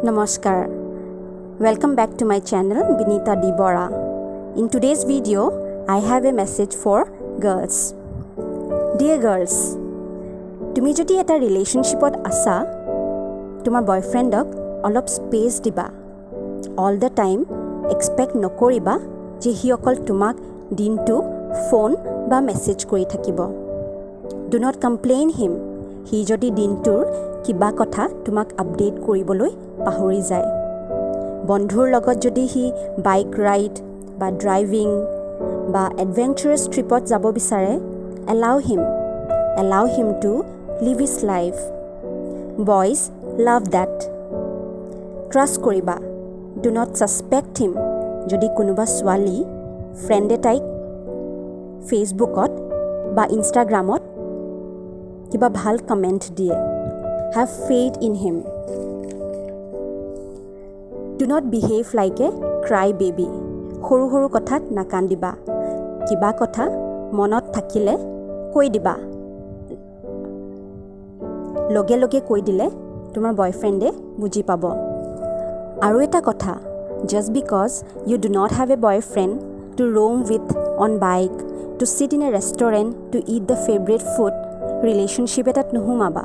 Namaskar. Welcome back to my channel Binita D. Bora. In today's video, I have a message for girls. Dear girls, তুমি যদি এটা ৰিলেশ্যনশ্বিপত আছা, তোমাৰ বয়ফ্ৰেণ্ডক অলপ space দিবা. অল দ্য টাইম এক্সপেক্ট নকৰিবা যে সি অকল তোমাক দিনটো ফোন বা মেছেজ কৰি থাকিব. ডু নট কমপ্লেইন হিম. সি যদি দিনটোৰ কিবা কথা তোমাক আপডেট কৰিবলৈ পাহৰি যায়. বন্ধুৰ লগত যদি সি বাইক ৰাইড বা ড্ৰাইভিং বা এডভেঞ্চাৰাছ ট্ৰিপত যাব বিচাৰে, allow him to live his life. Boys love that. Trust কৰিবা. Do not suspect him. যদি কোনোবা ছোৱালী ফ্ৰেণ্ডে তাইক ফেচবুকত বা ইনষ্টাগ্ৰামত কিবা ভাল কমেণ্ট দিয়ে, have faith in him. Do not behave like a cry baby. সৰু সৰু কথাত নাকান্দিবা. কিবা কথা মনত থাকিলে কৈ দিবা. লগে লগে কৈ দিলে তোমাৰ বয়ফ্ৰেণ্ডে বুজি পাব. আৰু এটা কথা, just because you do not have a boyfriend to roam with on bike, to sit in a restaurant, to eat the favorite food, relationship এটাত নোসোমাবা.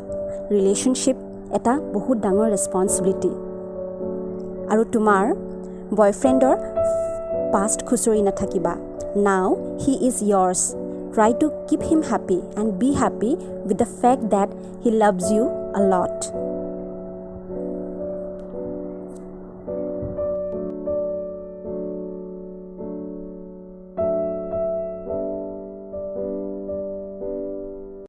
ৰিলেশ্যনশ্বিপ এটা বহুত ডাঙৰ ৰেছপনচিবিলিটি. আৰু তোমাৰ বয়ফ্ৰেণ্ডৰ পাষ্ট খুচৰি নাথাকিবা. নাও he is yours. Try to keep him happy and be happy with the fact that he loves you a lot.